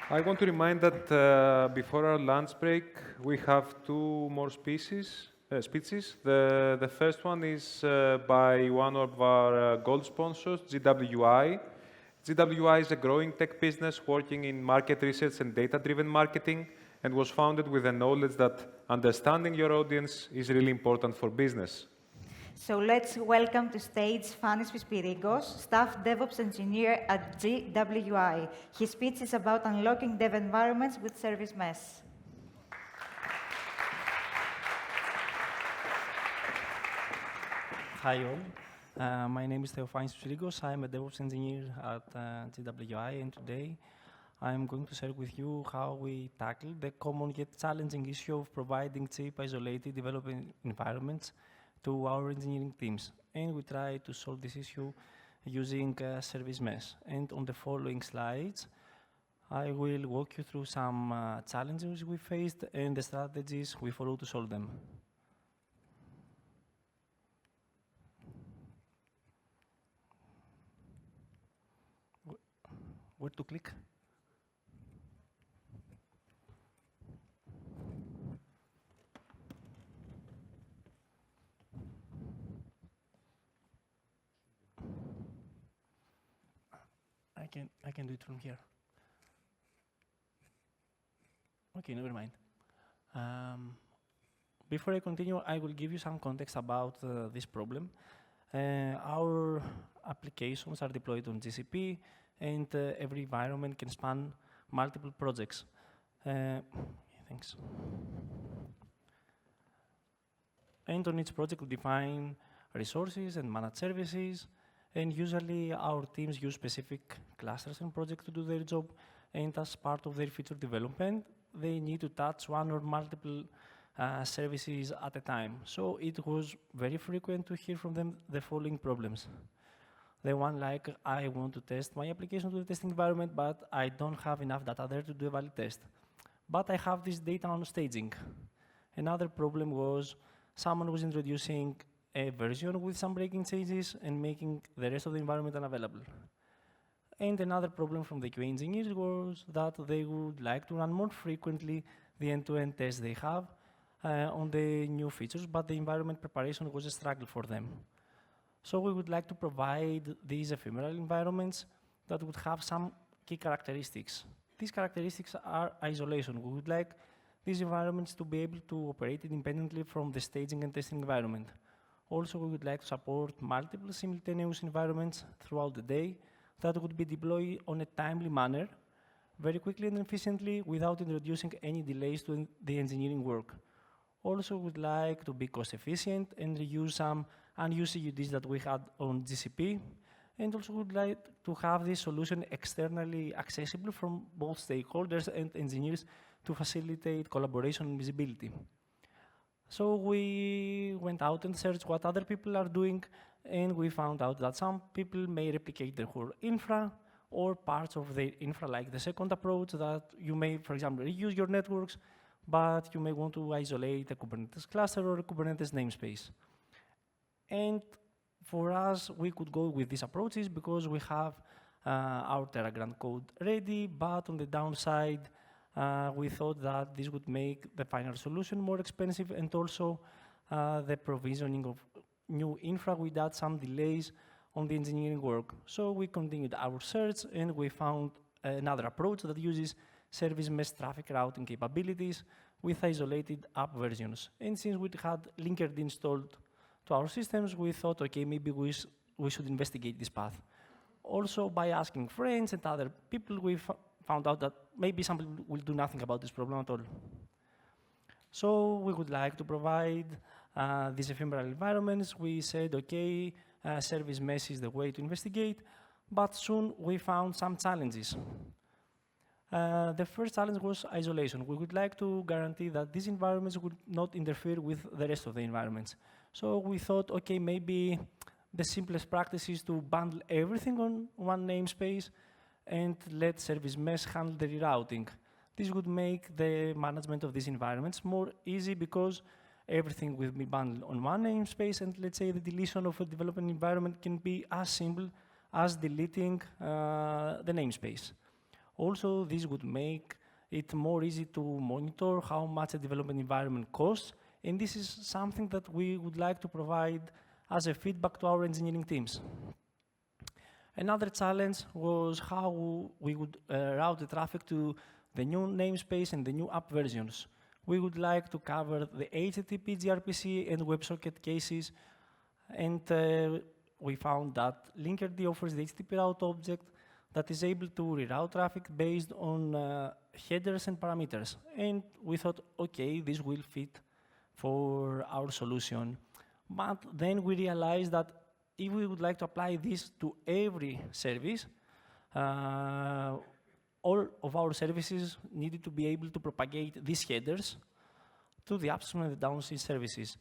I want to remind that before our lunch break, we have two more speeches. The first one is by one of our gold sponsors, GWI. GWI is a growing tech business working in market research and data-driven marketing, and was founded with the knowledge that understanding your audience is really important for business. So let's welcome to stage Fanis Pispirigkos, Staff DevOps Engineer at GWI. His speech is about unlocking dev environments with service mesh. Hi all, my name is Fanis Pispirigkos. I'm a DevOps engineer at GWI, and today I'm going to share with you how we tackle the common yet challenging issue of providing cheap, isolated development environments to our engineering teams. And we try to solve this issue using service mesh. And on the following slides, I will walk you through some challenges we faced and the strategies we follow to solve them. Where to click? I can do it from here. Okay, never mind. Before I continue, I will give you some context about this problem. Our applications are deployed on GCP, and every environment can span multiple projects. Thanks. And on each project, we define resources and manage services. And usually, our teams use specific clusters and projects to do their job. And as part of their feature development, they need to touch one or multiple services at a time. So it was very frequent to hear from them the following problems. The one like, I want to test my application to the testing environment, but I don't have enough data there to do a valid test. But I have this data on staging. Another problem was someone was introducing a version with some breaking changes and making the rest of the environment unavailable. And another problem from the QA engineers was that they would like to run more frequently the end-to-end tests they have on the new features, but the environment preparation was a struggle for them. So we would like to provide these ephemeral environments that would have some key characteristics. These characteristics are isolation. We would like these environments to be able to operate independently from the staging and testing environment. Also, we would like to support multiple simultaneous environments throughout the day that would be deployed on a timely manner, very quickly and efficiently, without introducing any delays to the engineering work. Also, we would like to be cost efficient and reuse some unused CUDs that we had on GCP, and also would like to have this solution externally accessible from both stakeholders and engineers to facilitate collaboration and visibility. So we went out and searched what other people are doing, and we found out that some people may replicate their whole infra or parts of their infra, like the second approach, that you may, for example, reuse your networks, but you may want to isolate a Kubernetes cluster or a Kubernetes namespace. And for us, we could go with these approaches because we have our TerraGrant code ready, but on the downside, we thought that this would make the final solution more expensive, and also the provisioning of new infra would add some delays on the engineering work. So we continued our search, and we found another approach that uses service mesh traffic routing capabilities with isolated app versions. And since we had Linkerd installed to our systems, we thought, okay, maybe we should investigate this path. Also, by asking friends and other people, we found out that maybe some people will do nothing about this problem at all. So we would like to provide these ephemeral environments. We said, okay, service mesh is the way to investigate, but soon we found some challenges. The first challenge was isolation. We would like to guarantee that these environments would not interfere with the rest of the environments. So we thought, okay, maybe the simplest practice is to bundle everything on one namespace and let service mesh handle the rerouting. This would make the management of these environments more easy because everything will be bundled on one namespace, and let's say the deletion of a development environment can be as simple as deleting the namespace. Also, this would make it more easy to monitor how much a development environment costs, and this is something that we would like to provide as a feedback to our engineering teams. Another challenge was how we would route the traffic to the new namespace and the new app versions. We would like to cover the HTTP, gRPC, and WebSocket cases, and we found that Linkerd offers the HTTP route object that is able to reroute traffic based on headers and parameters. And we thought, okay, this will fit for our solution. But then we realized that if we would like to apply this to every service, all of our services needed to be able to propagate these headers to the upstream and the downstream services.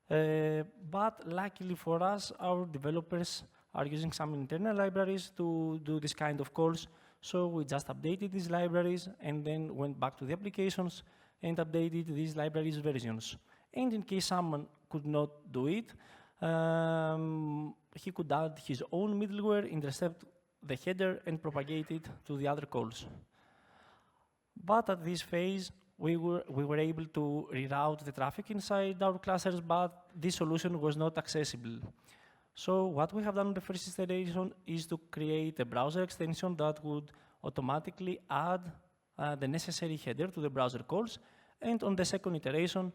But luckily for us, our developers are using some internal libraries to do this kind of calls. So we just updated these libraries and then went back to the applications and updated these libraries versions. And in case someone could not do it, he could add his own middleware, intercept the header, and propagate it to the other calls. But at this phase, we were able to reroute the traffic inside our clusters, but this solution was not accessible. So what we have done in the first iteration is to create a browser extension that would automatically add the necessary header to the browser calls. And on the second iteration,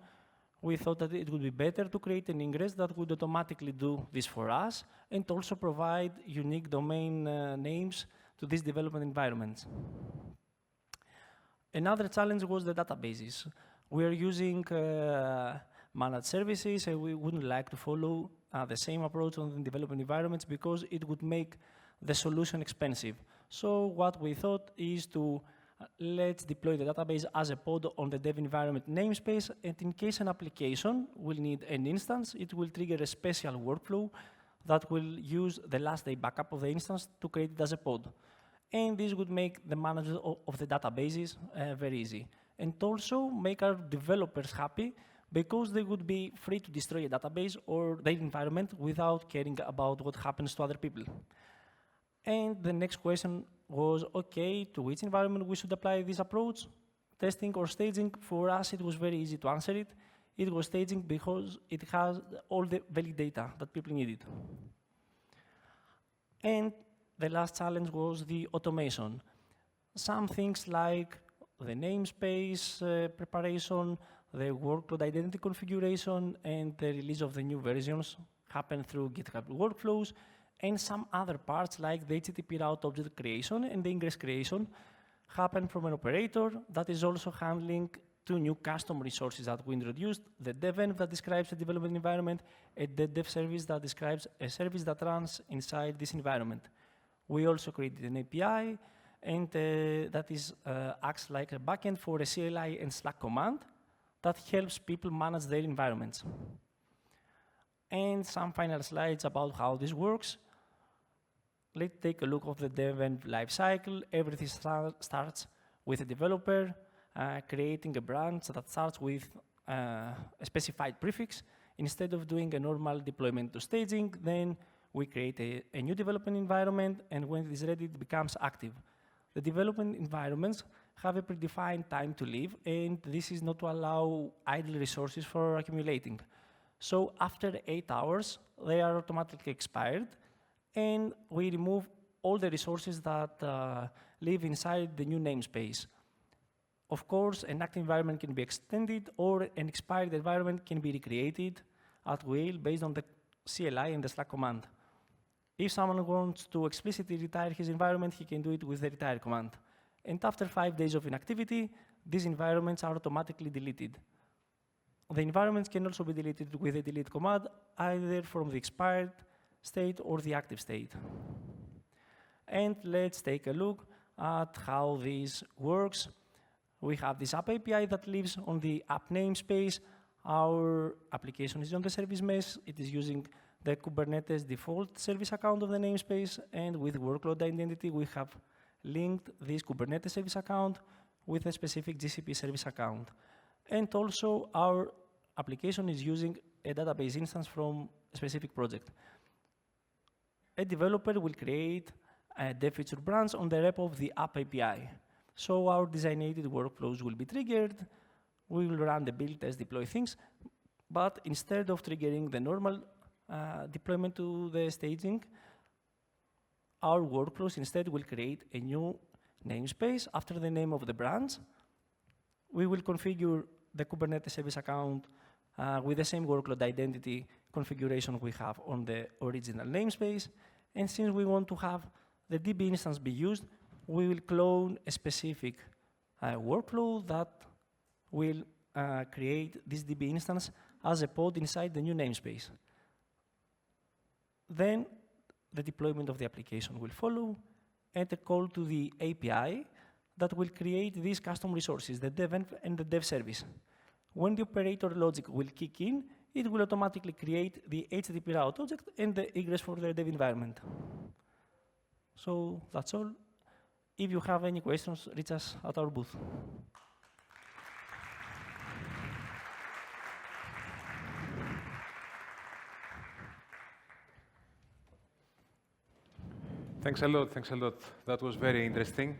we thought that it would be better to create an ingress that would automatically do this for us and also provide unique domain names to these development environments. Another challenge was the databases. We are using managed services, and we wouldn't like to follow the same approach on the development environments because it would make the solution expensive. So what we thought is to let's deploy the database as a pod on the dev environment namespace, and in case an application will need an instance, it will trigger a special workflow that will use the last day backup of the instance to create it as a pod. And this would make the management of the databases very easy. And also make our developers happy because they would be free to destroy a database or their environment without caring about what happens to other people. And the next question was, okay, to which environment we should apply this approach? Testing or staging? For us, it was very easy to answer it. It was staging because it has all the valid data that people needed. And the last challenge was the automation. Some things like the namespace preparation, the workload identity configuration, and the release of the new versions happen through GitHub workflows, and some other parts like the HTTP route object creation and the ingress creation happen from an operator that is also handling two new custom resources that we introduced, the devenv that describes the development environment and the dev service that describes a service that runs inside this environment. We also created an API, and that acts like a backend for a CLI and Slack command that helps people manage their environments. And some final slides about how this works. Let's take a look at the devenv lifecycle. Everything starts with a developer creating a branch that starts with a specified prefix. Instead of doing a normal deployment to staging, then we create a new development environment, and when it is ready, it becomes active. The development environments have a predefined time to live, and this is not to allow idle resources for accumulating. So after 8 hours, they are automatically expired, and we remove all the resources that live inside the new namespace. Of course, an active environment can be extended, or an expired environment can be recreated at will based on the CLI and the Slack command. If someone wants to explicitly retire his environment, he can do it with the retire command. And after 5 days of inactivity, these environments are automatically deleted. The environments can also be deleted with a delete command, either from the expired state or the active state. And let's take a look at how this works. We have this app API that lives on the app namespace. Our application is on the service mesh. It is using the Kubernetes default service account of the namespace, and with workload identity, we have linked this Kubernetes service account with a specific GCP service account. And also, our application is using a database instance from a specific project. A developer will create dev feature branch on the repo of the app API. So our designated workflows will be triggered. We will run the build, test, deploy things. But instead of triggering the normal deployment to the staging, our workflows instead will create a new namespace after the name of the branch. We will configure the Kubernetes service account with the same workload identity configuration we have on the original namespace. And since we want to have the DB instance be used, we will clone a specific workflow that will create this DB instance as a pod inside the new namespace. Then the deployment of the application will follow, and a call to the API that will create these custom resources, the dev and the dev service. When the operator logic will kick in, it will automatically create the HTTP route object and the egress for the dev environment. So that's all. If you have any questions, reach us at our booth. Thanks a lot, thanks a lot. That was very interesting.